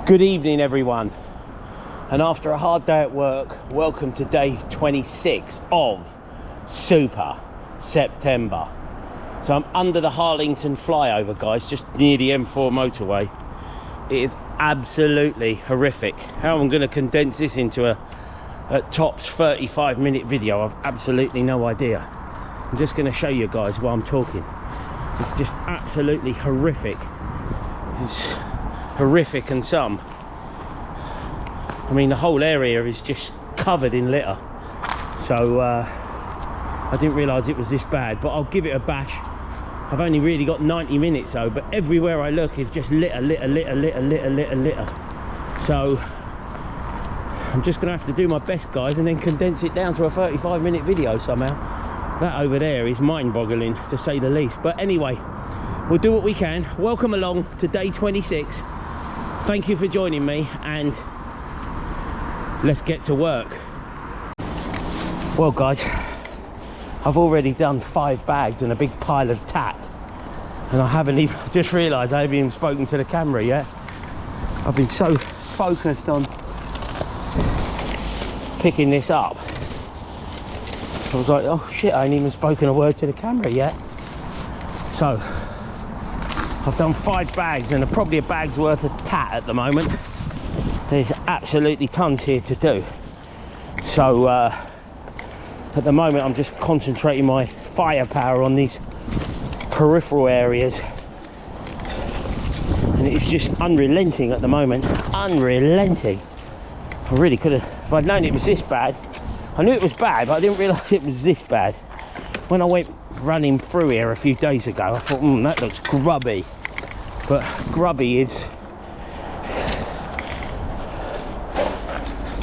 Good evening everyone, and after a hard day at work, welcome to day 26 of Super September. So I'm under the Harlington flyover, guys, just near the M4 motorway. It is absolutely horrific. How I'm going to condense this into a at tops 35-minute video, I've absolutely no idea. I'm just going to show you guys while I'm talking. It's just absolutely horrific. It's horrific, and some, I mean, the whole area is just covered in litter. So I didn't realise it was this bad, but I'll give it a bash. I've only really got 90 minutes though, but everywhere I look is just litter. So I'm just gonna have to do my best, guys, and then condense it down to a 35-minute video somehow. That over there is mind-boggling, to say the least. But anyway, we'll do what we can. Welcome along to day 26. Thank you for joining me, and let's get to work. Well guys, I've already done 5 bags and a big pile of tat, and I haven't even, just realised I haven't even spoken to the camera yet. I've been so focused on picking this up, I was like, oh shit, I ain't even spoken a word to the camera yet. So I've done 5 bags and probably a bag's worth of tat at the moment. There's absolutely tons here to do. So at the moment I'm just concentrating my firepower on these peripheral areas, and it's just unrelenting at the moment. Unrelenting. I really could have, if I'd known it was this bad. I knew it was bad, but I didn't realise it was this bad. When I went running through here a few days ago, I thought, that looks grubby. But grubby is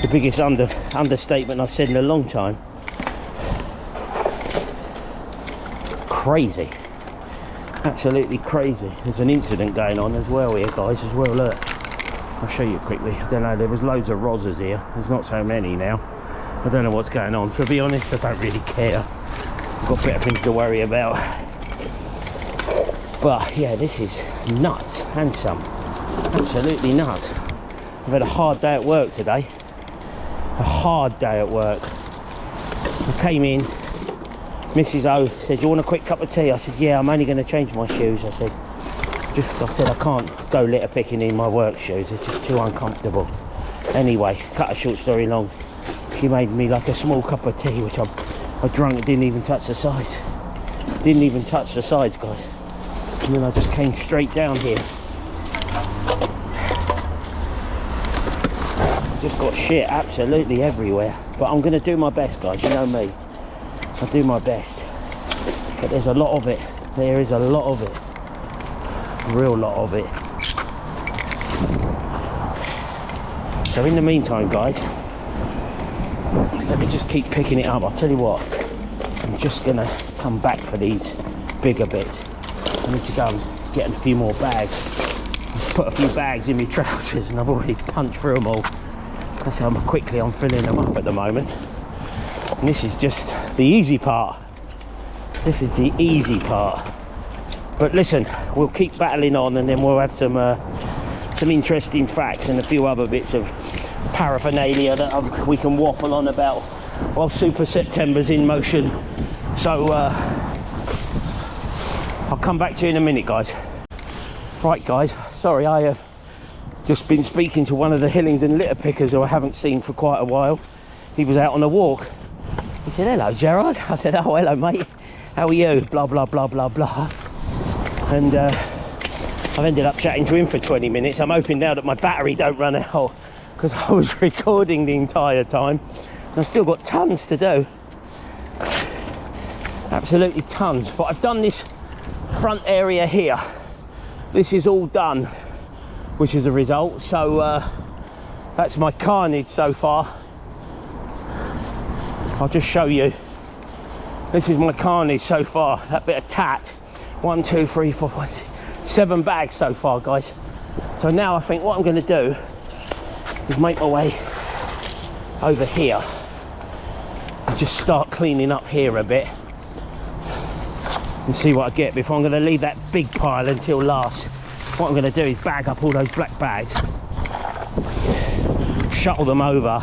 the biggest understatement I've said in a long time. Crazy. Absolutely crazy. There's an incident going on as well here, guys, as well. Look, I'll show you quickly. I don't know, there was loads of rozzers here. There's not so many now. I don't know what's going on. To be honest, I don't really care. I've got better things to worry about. But yeah, this is nuts and some. Absolutely nuts. I've had a hard day at work today. A hard day at work. I came in, Mrs. O said, you want a quick cup of tea? I said, yeah, I'm only going to change my shoes. I said I can't go litter picking in my work shoes. It's just too uncomfortable. Anyway, cut a short story long. She made me like a small cup of tea, which I drank and didn't even touch the sides. Didn't even touch the sides, guys. And then I just came straight down here. Just got shit absolutely everywhere. But I'm going to do my best, guys. You know me. I do my best. But there's a lot of it. There is a lot of it. A real lot of it. So in the meantime, guys, let me just keep picking it up. I'll tell you what, I'm just going to come back for these bigger bits. I need to go and get a few more bags. I've put a few bags in my trousers and I've already punched through them all. That's how quickly I'm filling them up at the moment. And this is just the easy part. This is the easy part. But listen, we'll keep battling on, and then we'll have some interesting facts and a few other bits of paraphernalia that we can waffle on about while Super September's in motion. So I'll come back to you in a minute, guys. Right, guys, sorry, I have just been speaking to one of the Harlington litter pickers who I haven't seen for quite a while. He was out on a walk. He said, hello, Gerard. I said, oh, hello, mate. How are you? Blah, blah, blah, blah, blah. And I've ended up chatting to him for 20 minutes. I'm hoping now that my battery don't run out, because I was recording the entire time. And I've still got tons to do. Absolutely tons. But I've done this front area here. This is all done, which is a result. So that's my carnage so far. I'll just show you. This is my carnage so far. That bit of tat. 1, 2, 3, 4, 5, 6, 7 bags so far, guys. So now I think what I'm going to do is make my way over here and just start cleaning up here a bit and see what I get before I'm going to leave that big pile until last. What I'm going to do is bag up all those black bags shuttle them over,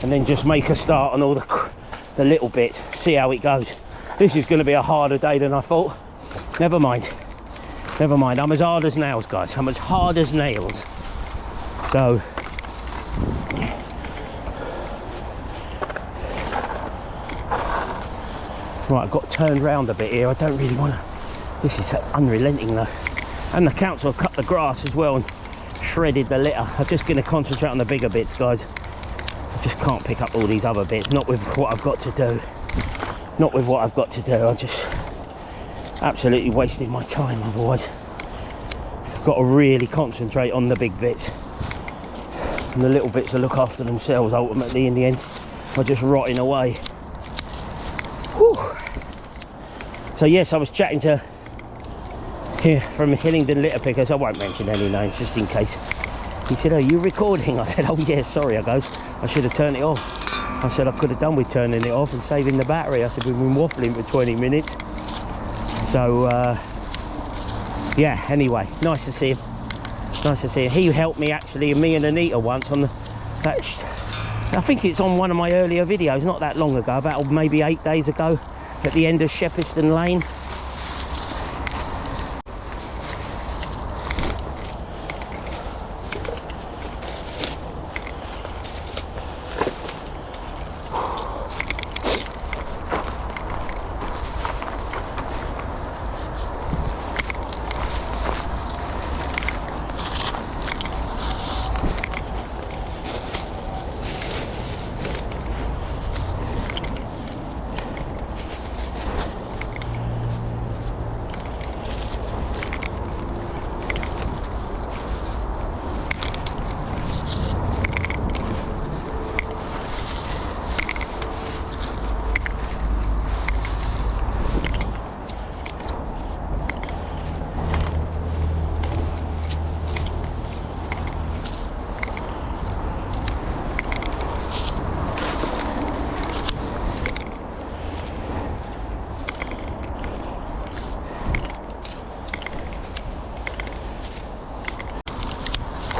and then just make a start on all the little bits, see how it goes. This is going to be a harder day than I thought. Never mind, I'm as hard as nails, guys. I'm as hard as nails. So right, I've got turned round a bit here. I don't really want to. This is unrelenting though. And the council cut the grass as well and shredded the litter. I'm just going to concentrate on the bigger bits, guys. I just can't pick up all these other bits. Not with what I've got to do. Not with what I've got to do. I'm just absolutely wasting my time otherwise. I've got to really concentrate on the big bits. And the little bits will look after themselves ultimately in the end. Are just rotting away. Whew. So yes, I was chatting to here from Harlington litter pickers. I won't mention any names just in case. He said, "Are you recording?" I said, "Oh yeah, sorry." I goes, "I should have turned it off." I said, "I could have done with turning it off and saving the battery." I said, "We've been waffling for 20 minutes. So yeah, anyway, nice to see him. Nice to see him. He helped me actually, me and Anita once on I think it's on one of my earlier videos, not that long ago, about maybe 8 days ago, at the end of Shepperton Lane.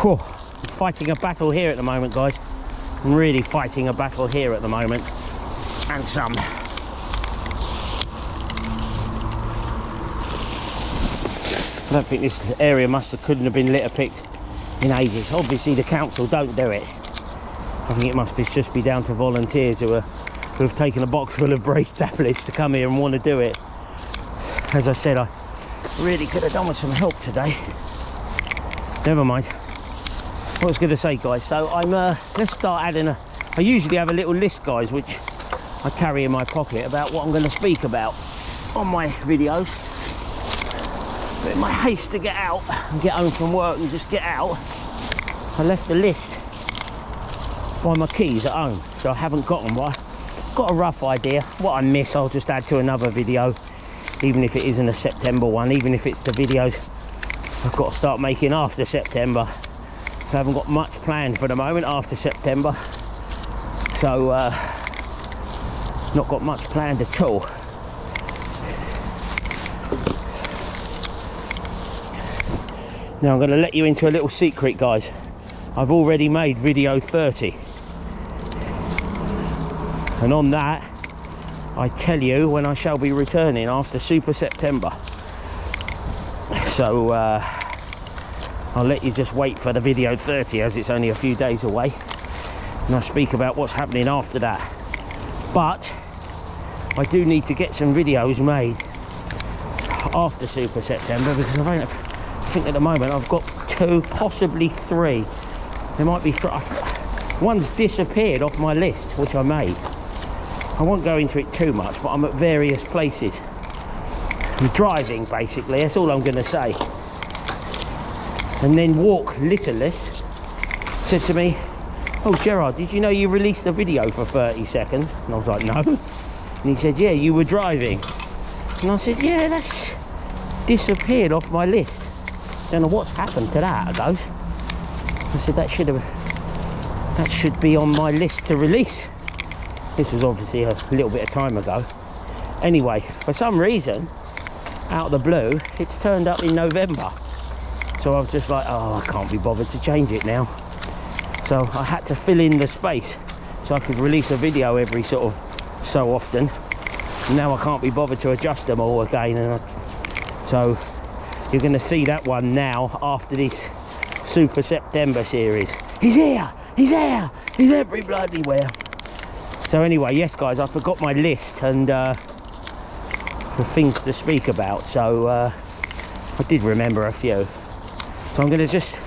Whew, I'm fighting a battle here at the moment, guys. I'm really fighting a battle here at the moment. And some. I don't think this area couldn't have been litter picked in ages. Obviously the council don't do it. I think it must just be down to volunteers who have taken a box full of breath tablets to come here and want to do it. As I said, I really could have done with some help today. Never mind. What I was going to say, guys, so let's start adding I usually have a little list, guys, which I carry in my pocket about what I'm going to speak about on my videos. But in my haste to get out and get home from work and just get out, I left the list by my keys at home, so I haven't got them. But I've got a rough idea. What I miss, I'll just add to another video, even if it isn't a September one, even if it's the videos I've got to start making after September. I haven't got much planned for the moment after September, so not got much planned at all. Now I'm going to let you into a little secret, guys. I've already made video 30, and on that I tell you when I shall be returning after Super September. So I'll let you just wait for the video 30, as it's only a few days away, and I'll speak about what's happening after that. But I do need to get some videos made after Super September, because I think at the moment I've got 2, possibly 3. There might be 3. One's disappeared off my list, which I made. I won't go into it too much, but I'm at various places. I'm driving, basically, that's all I'm going to say. And then Walk Litterless said to me, "Oh Gerard, did you know you released a video for 30 seconds? And I was like, "No." And he said, "Yeah, you were driving." And I said, "Yeah, that's disappeared off my list. Don't know what's happened to that." I goes, I said, that should be on my list to release." This was obviously a little bit of time ago. Anyway, for some reason, out of the blue, it's turned up in November. So I was just like, oh, I can't be bothered to change it now. So I had to fill in the space so I could release a video every sort of so often. Now I can't be bothered to adjust them all again, and so you're going to see that one now after this Super September series. He's here! He's here! He's every bloody where. So anyway, yes guys, I forgot my list and the things to speak about, so I did remember a few. So I'm going to just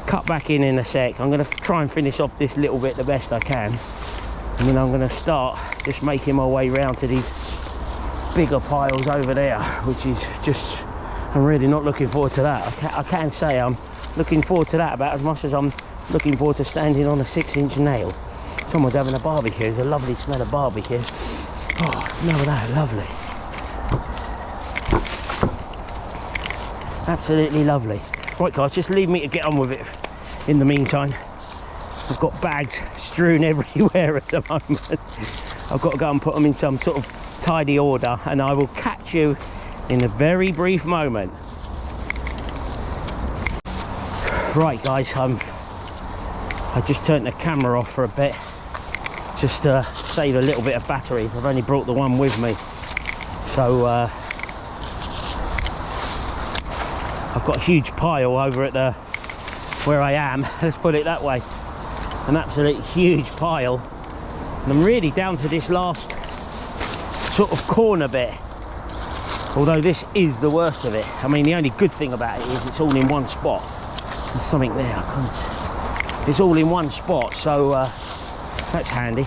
cut back in a sec. I'm going to try and finish off this little bit the best I can, and then I'm going to start just making my way round to these bigger piles over there, which is just, I'm really not looking forward to that. I can say I'm looking forward to that about as much as I'm looking forward to standing on a 6-inch nail. Someone's having a barbecue. There's a lovely smell of barbecue. Oh, smell that, lovely. Absolutely lovely. Right guys, just leave me to get on with it in the meantime. I've got bags strewn everywhere at the moment. I've got to go and put them in some sort of tidy order, and I will catch you in a very brief moment. Right guys, I just turned the camera off for a bit, just to save a little bit of battery. I've only brought the one with me, so I've got a huge pile over at the where I am, let's put it that way, an absolute huge pile, and I'm really down to this last sort of corner bit, although this is the worst of it. I mean, the only good thing about it is it's all in one spot. There's something there, I can't see. It's all in one spot, so that's handy.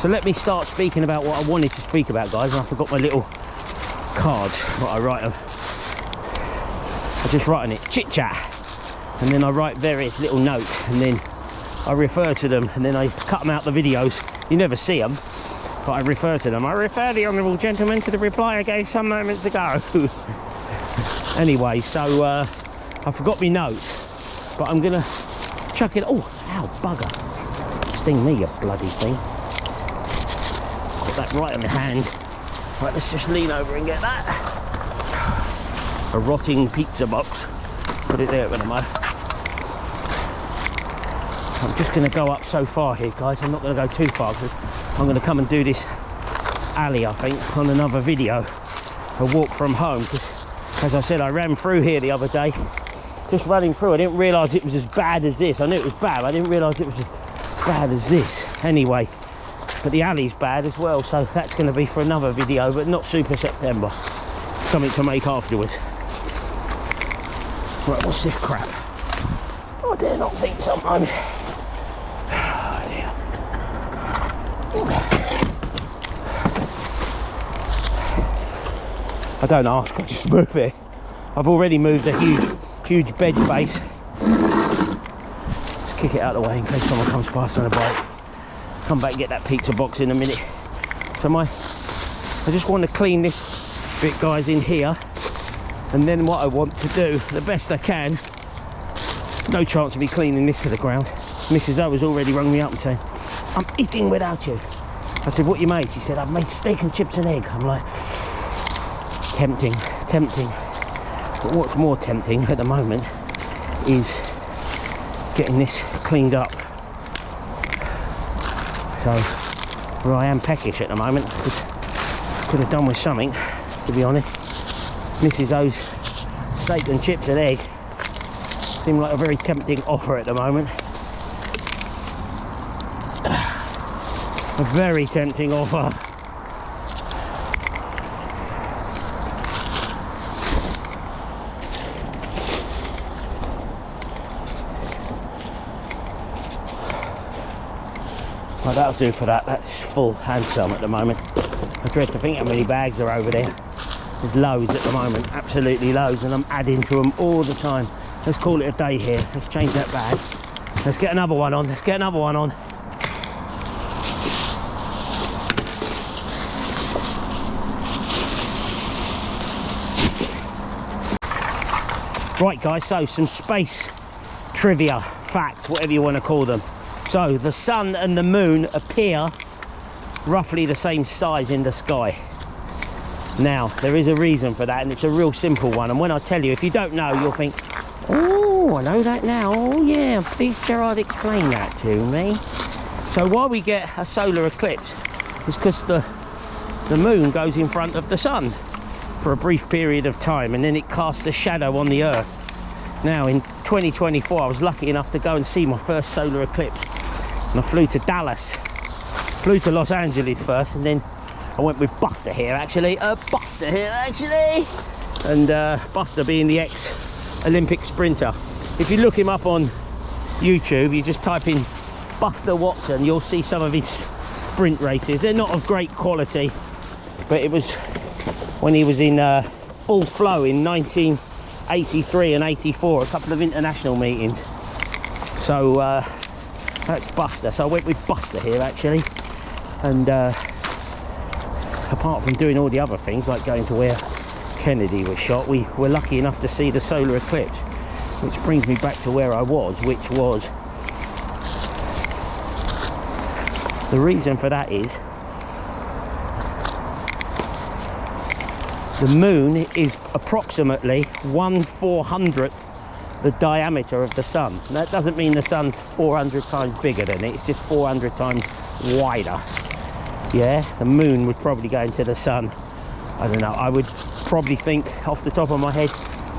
So let me start speaking about what I wanted to speak about, guys, and I forgot my little cards, what I write them. I just write on it, chit chat, and then I write various little notes, and then I refer to them, and then I cut them out the videos. You never see them, but I refer to them. I refer the honourable gentleman to the reply I gave some moments ago. Anyway, so I forgot my notes, but I'm gonna chuck it. Oh, ow, bugger. Sting me, you bloody thing. Got that right in my hand. Right, let's just lean over and get that. A rotting pizza box. Put it there for the moment. I'm just going to go up so far here, guys. I'm not going to go too far because I'm going to come and do this alley, I think, on another video. A walk from home, because as I said, I ran through here the other day. Just running through, I didn't realise it was as bad as this. I knew it was bad, but I didn't realise it was as bad as this. Anyway, but the alley's bad as well, so that's going to be for another video, but not Super September. Something to make afterwards. Right, what's this crap? I dare not think sometimes. Oh dear. I don't ask, I just move it. I've already moved a huge bed base. Just kick it out of the way in case someone comes past on a bike. Come back and get that pizza box in a minute. So I just want to clean this bit, guys, in here, and then what I want to do, the best I can, no chance of me cleaning this to the ground. Mrs. O has already rung me up and saying, I'm eating without you. I said, what you made? She said, I've made steak and chips and egg. I'm like, tempting. But what's more tempting at the moment is getting this cleaned up. So, where I am peckish at the moment, because could have done with something, to be honest. Mrs. O's steak and chips and egg seem like a very tempting offer at the moment. A very tempting offer. Well, that'll do for that. That's full and some at the moment. I dread to think how many bags are over there. There's loads at the moment, absolutely loads, and I'm adding to them all the time. Let's call it a day here. Let's change that bag. Let's get another one on. Let's get another one on. Right, guys, so some space trivia, facts, whatever you want to call them. So the sun and the moon appear roughly the same size in the sky. Now, there is a reason for that, and it's a real simple one. And when I tell you, if you don't know, you'll think, oh, Oh, I know that now. Oh yeah, please Gerard, explain that to me. So why we get a solar eclipse is because the moon goes in front of the sun for a brief period of time, and then it casts a shadow on the earth. Now in 2024 I was lucky enough to go and see my first solar eclipse, and I flew to Dallas, flew to Los Angeles first, and then I went with Buster here actually, and Buster being the ex-Olympic sprinter. If you look him up on YouTube, you just type in Buster Watson, you'll see some of his sprint races. They're not of great quality, but it was when he was in full flow in 1983 and 84, a couple of international meetings. So that's Buster. So I went with Buster here actually, and apart from doing all the other things like going to where Kennedy was shot, we were lucky enough to see the solar eclipse, which brings me back to where I was, which was, the reason for that is the moon is approximately 1/400th the diameter of the sun. And that doesn't mean the sun's 400 times bigger than it, it's just 400 times wider. Yeah, the moon would probably go into the sun, I don't know, I would probably think off the top of my head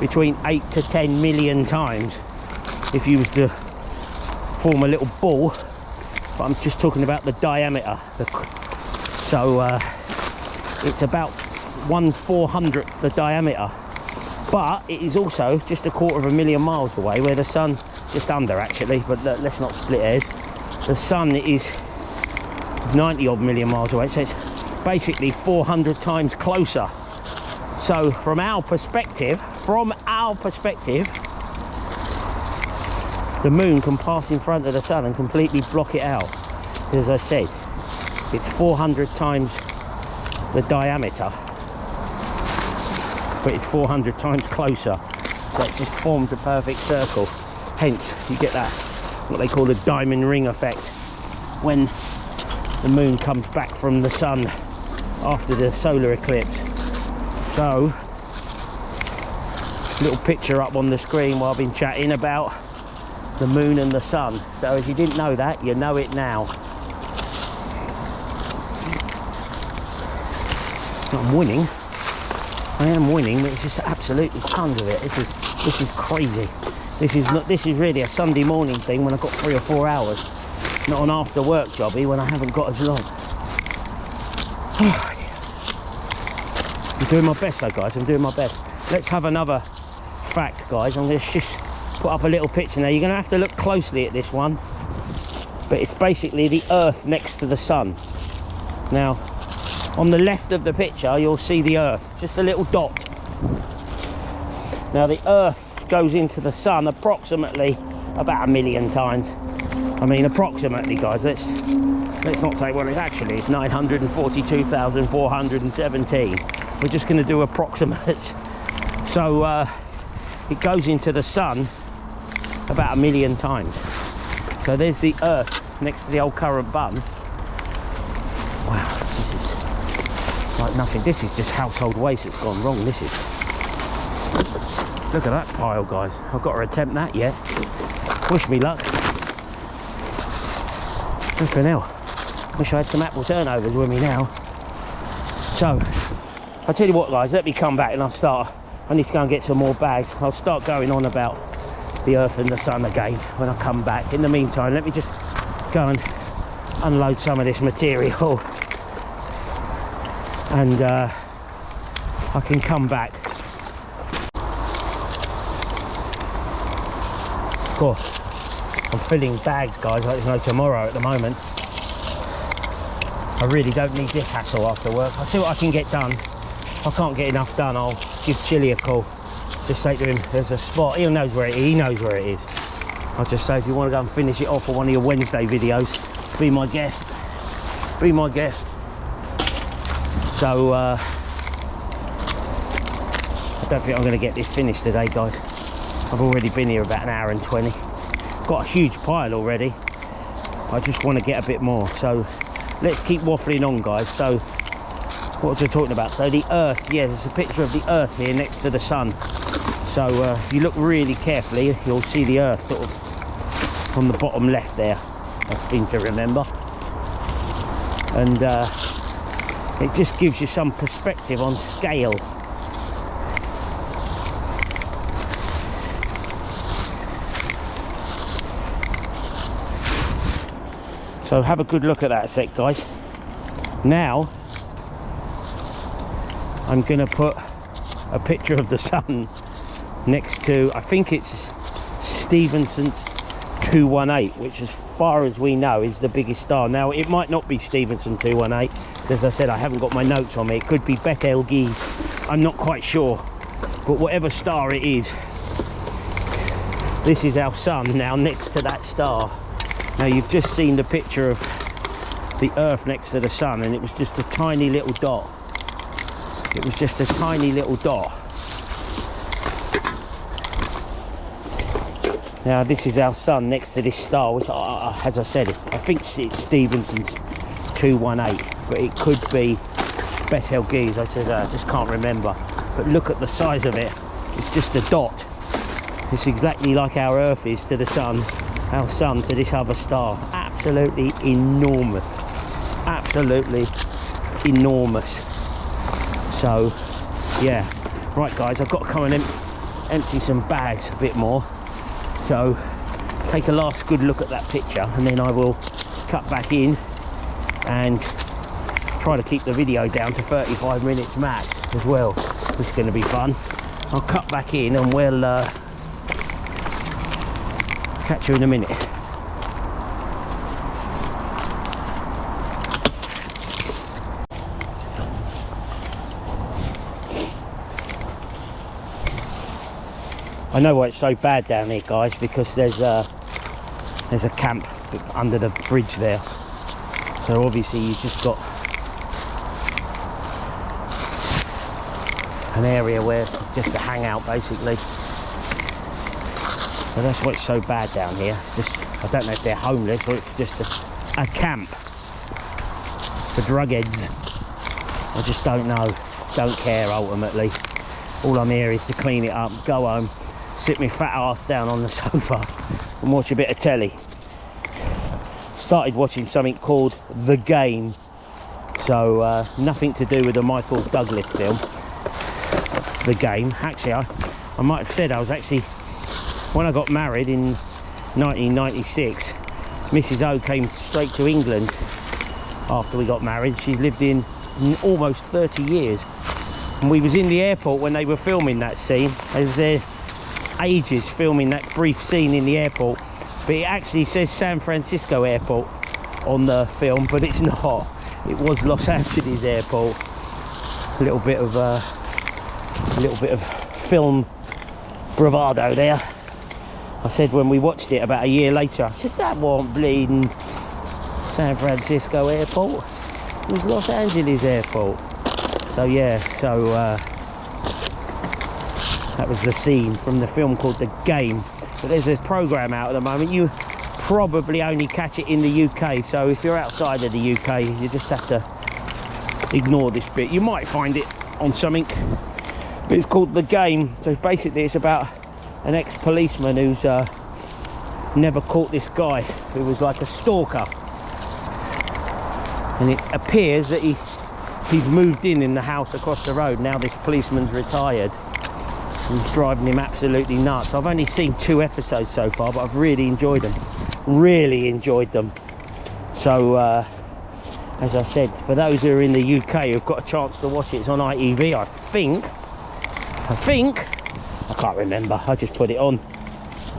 between 8 to 10 million times if you was to form a little ball, but I'm just talking about the diameter. So it's about 1/400th the diameter, but it is also just 250,000 miles away, where the sun, just under actually, but let's not split hairs, the sun is 90 odd million miles away, so it's basically 400 times closer. So from our perspective, the moon can pass in front of the sun and completely block it out. As I said, it's 400 times the diameter, but it's 400 times closer. So it's just formed a perfect circle. Hence, you get that, what they call the diamond ring effect, when the moon comes back from the sun after the solar eclipse. So, little picture up on the screen while I've been chatting about the moon and the sun. So if you didn't know that, you know it now. I'm winning. I am winning, but it's just absolutely tons of it. This is crazy. This is really a Sunday morning thing when I've got 3 or 4 hours. Not an after work jobby when I haven't got as long. I'm doing my best though, guys, I'm doing my best. Let's have another fact, guys. I'm going to just put up a little picture now. You're going to have to look closely at this one, but it's basically the earth next to the sun. Now on the left of the picture you'll see the earth, just a little dot. Now the earth goes into the sun approximately about 1 million times. I mean approximately, guys, let's not say, well, it's 942,417. We're just going to do approximates. So it goes into the sun about 1 million times. So there's the earth next to the old current button. Wow, this is like nothing. This is just household waste that's gone wrong. This is, look at that pile, guys. I've got to attempt that yet. Wish me luck. Flipping hell, wish I had some apple turnovers with me now. So I'll tell you what, guys, let me come back and I need to go and get some more bags. I'll start going on about the earth and the sun again when I come back. In the meantime, let me just go and unload some of this material, and I can come back. Of course, I'm filling bags, guys, like there's no tomorrow at the moment. I really don't need this hassle after work. I'll see what I can get done. If I can't get enough done, I'll give Chilly a call. Just say to him, there's a spot. He knows where it is. He knows where it is. I'll just say, if you want to go and finish it off for one of your Wednesday videos, be my guest. Be my guest. So, I don't think I'm going to get this finished today, guys. I've already been here about 1 hour and 20. Got a huge pile already. I just want to get a bit more. So, let's keep waffling on, guys. So, what was I talking about? So the earth, yeah, there's a picture of the earth here next to the sun. So if you look really carefully, you'll see the earth sort of on the bottom left there, I seem to remember. And it just gives you some perspective on scale. So have a good look at that a sec, guys. Now I'm going to put a picture of the sun next to, I think it's Stephenson's 218, which as far as we know is the biggest star. Now it might not be Stephenson 218, as I said, I haven't got my notes on me. It could be Betelgeuse, I'm not quite sure, but whatever star it is, this is our sun now next to that star. Now you've just seen the picture of the earth next to the sun, and it was just a tiny little dot. It was just a tiny little dot. Now this is our sun next to this star, which as I said, I think it's Stephenson's 218, but it could be Betelgeuse. I said I just can't remember, but look at the size of it. It's just a dot. It's exactly like our earth is to the sun, our sun to this other star. Absolutely enormous, absolutely enormous. So yeah, right guys, I've got to come and empty some bags a bit more. So take a last good look at that picture, and then I will cut back in and try to keep the video down to 35 minutes max as well, which is going to be fun. I'll cut back in and we'll catch you in a minute. I know why it's so bad down here, guys, because there's a camp under the bridge there. So obviously you've just got an area where it's just a hangout basically. So that's why it's so bad down here. It's just, I don't know if they're homeless or it's just a camp for drug heads. I just don't know. Don't care ultimately. All I'm here is to clean it up, go home, sit my fat ass down on the sofa and watch a bit of telly. Started watching something called The Game. So nothing to do with the Michael Douglas film, The Game. Actually, I might have said I was actually, when I got married in 1996, Mrs. O came straight to England after we got married. She's lived in almost 30 years. And we was in the airport when they were filming that scene. I was there ages filming that brief scene in the airport. But it actually says San Francisco Airport on the film, but it's not. It was Los Angeles Airport. A little bit of film bravado there. I said when we watched it about a year later, I said that wasn't bleeding San Francisco Airport, it was Los Angeles Airport. So yeah, so that was the scene from the film called The Game. But there's a programme out at the moment. You probably only catch it in the UK, so if you're outside of the UK you just have to ignore this bit. You might find it on something, but it's called The Game. So basically it's about an ex-policeman who's never caught this guy who was like a stalker, and it appears that he's moved in the house across the road. Now this policeman's retired. He's driving him absolutely nuts. I've only seen 2 episodes so far, but I've really enjoyed them. Really enjoyed them. So as I said, for those who are in the UK who've got a chance to watch it, it's on ITV, I think. I can't remember, I just put it on.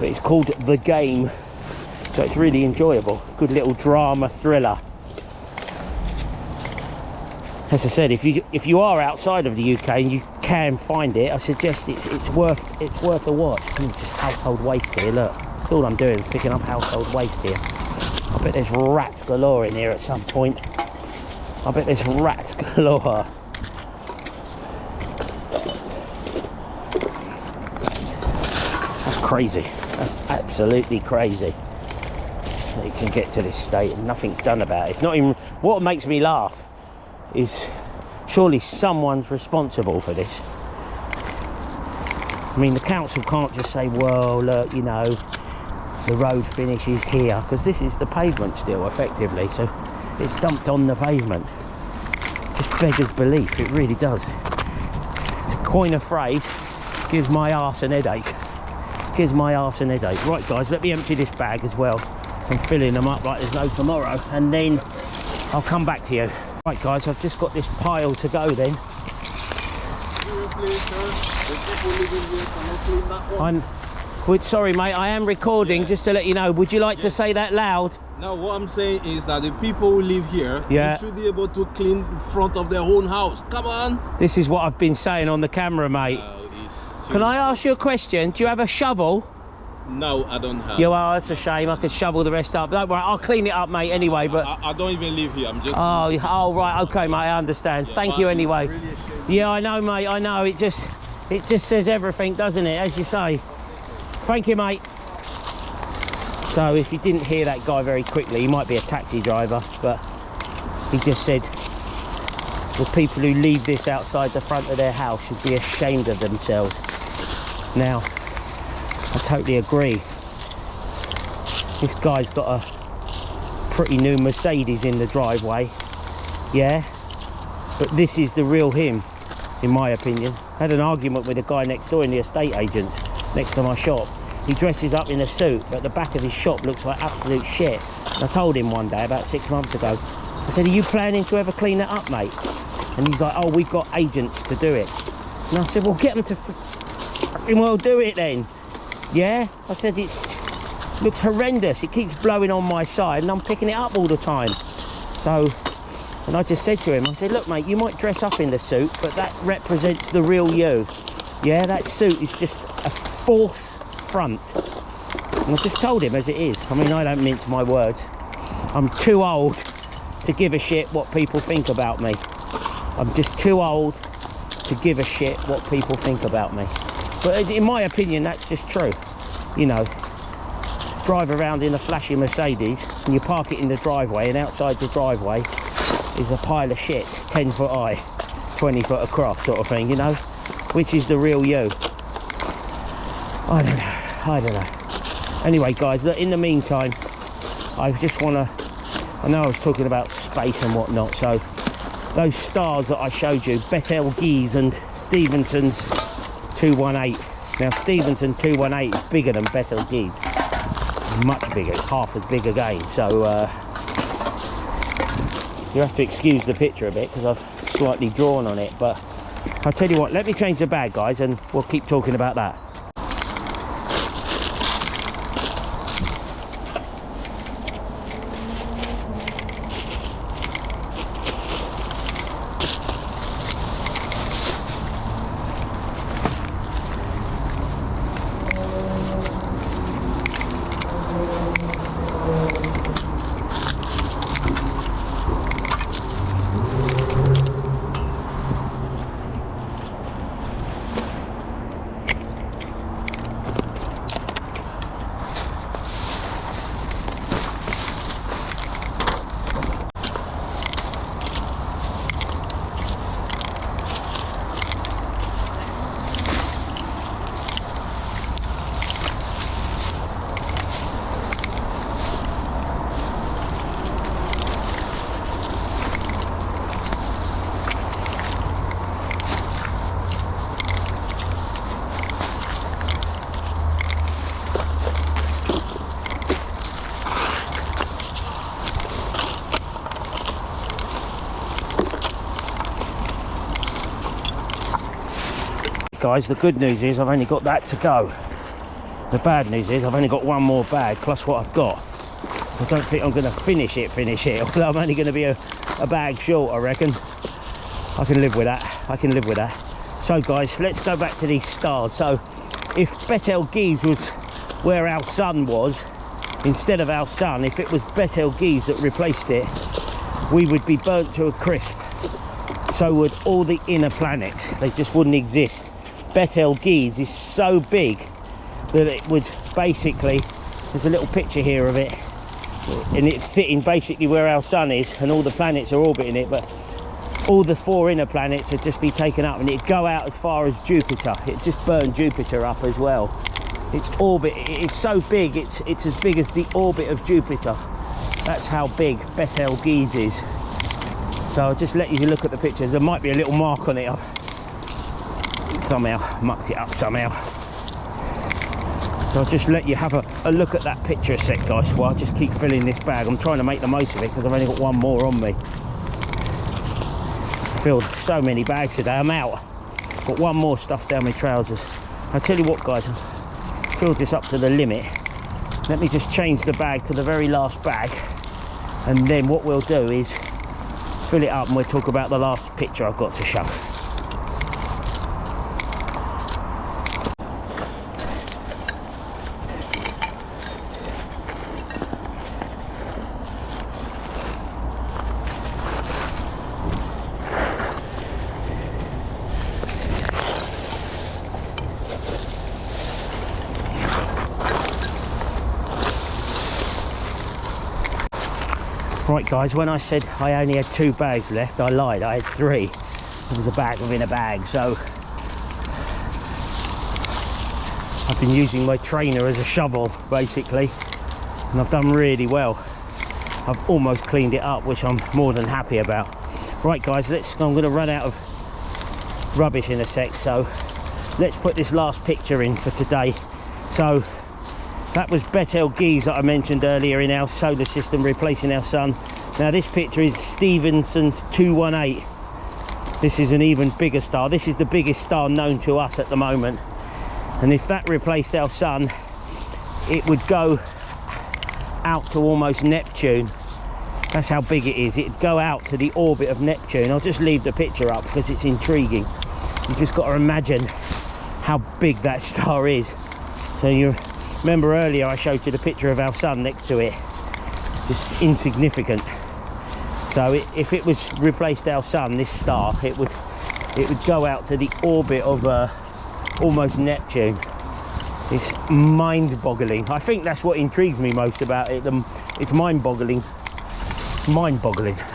But it's called The Game. So it's really enjoyable. Good little drama thriller. As I said, if you are outside of the UK and you can find it, I suggest it's worth a watch. Just household waste here, look. That's all I'm doing, picking up household waste here. I bet there's rats galore in here at some point. I bet there's rats galore. That's crazy. That's absolutely crazy. That it can get to this state and nothing's done about it. It's not even. What makes me laugh is surely someone's responsible for this. I mean, the council can't just say, well, look, you know, the road finishes here, because this is the pavement still, effectively, so it's dumped on the pavement. Just beggars belief, it really does. To coin a phrase, gives my arse an headache. Gives my arse an headache. Right, guys, let me empty this bag as well. I'm filling them up like there's no tomorrow, and then I'll come back to you. Right, guys, I've just got this pile to go then. Sorry, mate, I am recording, just to let you know. Would you like to say that loud? Now, what I'm saying is that the people who live here, they should be able to clean the front of their own house. Come on. This is what I've been saying on the camera, mate. Can I ask you a question? Do you have a shovel? No, I don't have. Yeah, well, that's a shame. I could shovel the rest up. Don't worry, I'll clean it up, mate, anyway. But I don't even live here. I'm just... Oh, right, okay, mate, I understand. Thank you anyway. Really yeah, I know, mate, I know. It just says everything, doesn't it, as you say. Thank you, mate. So if you didn't hear that guy very quickly, he might be a taxi driver, but he just said the people who leave this outside the front of their house should be ashamed of themselves. Now, I totally agree. This guy's got a pretty new Mercedes in the driveway, yeah, but this is the real him, in my opinion. I had an argument with a guy next door in the estate agents next to my shop. He dresses up in a suit, but the back of his shop looks like absolute shit. And I told him one day, about 6 months ago, I said, are you planning to ever clean that up, mate? And he's like, oh, we've got agents to do it. And I said, well, get them to fucking well do it then. Yeah? I said, it looks horrendous. It keeps blowing on my side and I'm picking it up all the time. So, and I just said to him, I said, look, mate, you might dress up in the suit, but that represents the real you. Yeah, that suit is just a false front. And I just told him as it is. I mean, I don't mince my words. I'm too old to give a shit what people think about me. I'm just too old to give a shit what people think about me. But in my opinion, that's just true. You know, drive around in a flashy Mercedes and you park it in the driveway, and outside the driveway is a pile of shit, 10 foot high, 20 foot across sort of thing, you know? Which is the real you? I don't know. Anyway, guys, look, in the meantime, I just want to, I know I was talking about space and whatnot, so those stars that I showed you, Betelgeuse and Stevenson's 218. Now, Stevenson 218 is bigger than Betelgeuse. Much bigger, it's half as big again. So, you have to excuse the picture a bit because I've slightly drawn on it. But I'll tell you what, let me change the bag, guys, and we'll keep talking about that. Guys, the good news is I've only got that to go. The bad news is I've only got one more bag plus what I've got. I don't think I'm going to finish it, although I'm only going to be a bag short, I reckon. I can live with that. I can live with that. So guys, let's go back to these stars. So if Betelgeuse was where our sun was, instead of our sun, if it was Betelgeuse that replaced it, we would be burnt to a crisp. So would all the inner planets. They just wouldn't exist. Betelgeuse is so big that it would basically, there's a little picture here of it, and it's sitting basically where our sun is, and all the planets are orbiting it, but all the 4 inner planets would just be taken up, and it'd go out as far as Jupiter. It'd just burn Jupiter up as well. Its orbit is so big, it's as big as the orbit of Jupiter. That's how big Betelgeuse is. So I'll just let you look at the pictures. There might be a little mark on it. I've somehow mucked it up somehow. So I'll just let you have a look at that picture a sec, guys, while I just keep filling this bag. I'm trying to make the most of it because I've only got 1 more on me. Filled so many bags today, I'm out. Got 1 more stuffed down my trousers. I'll tell you what, guys, I've filled this up to the limit. Let me just change the bag to the very last bag, and then what we'll do is fill it up and we'll talk about the last picture I've got to show. Right, guys, when I said I only had 2 bags left, I lied. I had 3. It was a bag within a bag. So I've been using my trainer as a shovel, basically, and I've done really well. I've almost cleaned it up, which I'm more than happy about. Right, guys, I'm going to run out of rubbish in a sec, so let's put this last picture in for today. So that was Betelgeuse that I mentioned earlier in our solar system, replacing our sun. Now this picture is Stephenson's 218. This is an even bigger star. This is the biggest star known to us at the moment. And if that replaced our sun, it would go out to almost Neptune. That's how big it is. It'd go out to the orbit of Neptune. I'll just leave the picture up because it's intriguing. You've just got to imagine how big that star is. So you remember earlier I showed you the picture of our sun next to it, just insignificant. So if it was replaced our sun, this star, it would go out to the orbit of almost Neptune. It's mind-boggling. I think that's what intrigues me most about it. It's mind-boggling,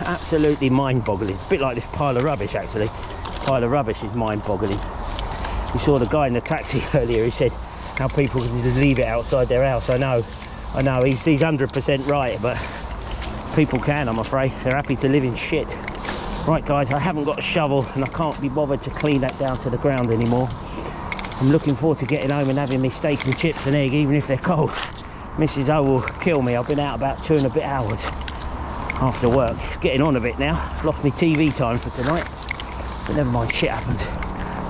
absolutely mind-boggling. A bit like this pile of rubbish, actually. Pile of rubbish is mind-boggling. We saw the guy in the taxi earlier. He said how people can just leave it outside their house. I know, he's 100% right, but people can, I'm afraid. They're happy to live in shit. Right, guys, I haven't got a shovel and I can't be bothered to clean that down to the ground anymore. I'm looking forward to getting home and having me steak and chips and egg, even if they're cold. Mrs. O will kill me. I've been out about 2 and a bit hours after work. It's getting on a bit now. It's lost me TV time for tonight, but never mind, shit happened.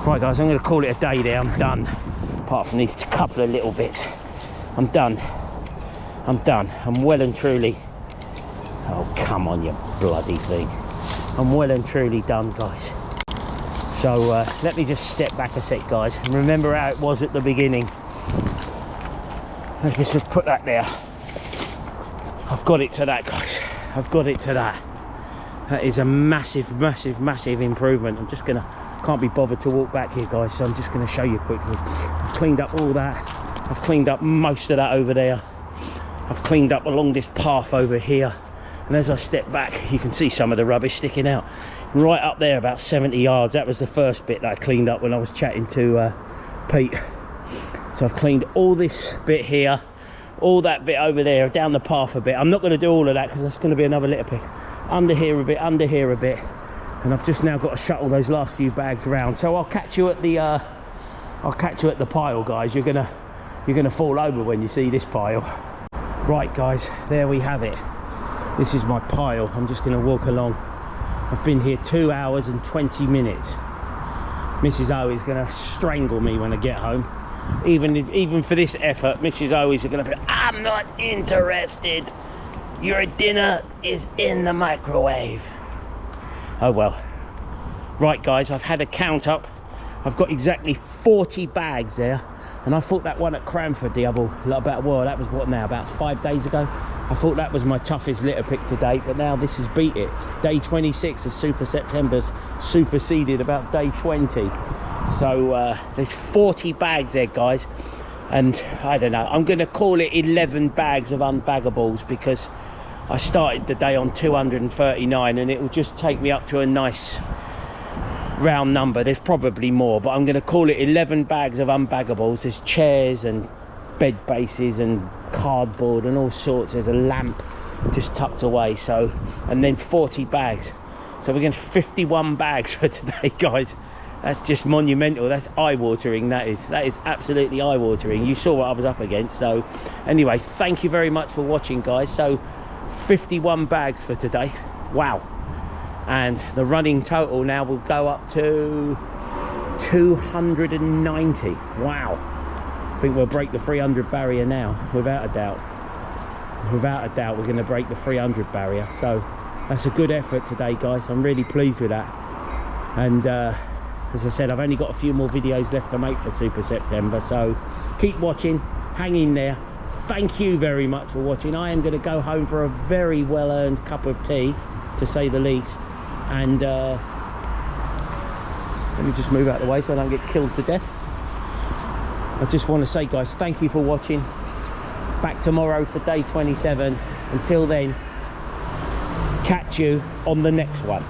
Right, guys, I'm going to call it a day there. I'm done. Apart from these couple of little bits, I'm done. I'm well and truly, oh come on, you bloody thing, I'm well and truly done, guys. So let me just step back a sec, guys, and remember how it was at the beginning. Let's just put that there. I've got it to that, guys. I've got it to that. That is a massive improvement. I'm just gonna, can't be bothered to walk back here, guys, so I'm just going to show you quickly. I've cleaned up all that. I've cleaned up most of that over there. I've cleaned up along this path over here, and as I step back you can see some of the rubbish sticking out right up there about 70 yards. That was the first bit that I cleaned up when I was chatting to Pete. So I've cleaned all this bit here, all that bit over there, down the path a bit. I'm not going to do all of that because that's going to be another litter pick. Under here a bit, under here a bit. And I've just now got to shuttle those last few bags around. So I'll catch you at the pile, guys. You're gonna fall over when you see this pile. Right, guys, there we have it. This is my pile. I'm just gonna walk along. I've been here 2 hours and 20 minutes. Mrs. O is gonna strangle me when I get home. Even for this effort, Mrs. O is gonna be, I'm not interested. Your dinner is in the microwave. Oh well. Right, guys, I've had a count up. I've got exactly 40 bags there, and I thought that one at Cranford that was what now, about 5 days ago. I thought that was my toughest litter pick to date, but now this has beat it. Day 26 of Super September's superseded about day 20. So there's 40 bags there, guys, and I don't know, I'm going to call it 11 bags of unbaggables because I started the day on 239, and it will just take me up to a nice round number. There's probably more, but I'm going to call it 11 bags of unbaggables. There's chairs and bed bases and cardboard and all sorts. There's a lamp just tucked away, so, and then 40 bags. So we're going to 51 bags for today, guys. That's just monumental. That's eye-watering. That is absolutely eye-watering. You saw what I was up against. So anyway, thank you very much for watching, guys. So 51 bags for today. Wow. And the running total now will go up to 290. Wow. I think we'll break the 300 barrier now, without a doubt. Without a doubt, we're going to break the 300 barrier. So that's a good effort today, guys. I'm really pleased with that. And as I said, I've only got a few more videos left to make for Super September, so keep watching, hang in there. Thank you very much for watching. I am going to go home for a very well-earned cup of tea, to say the least. And let me just move out of the way so I don't get killed to death. I just want to say, guys, thank you for watching. Back tomorrow for day 27. Until then, catch you on the next one.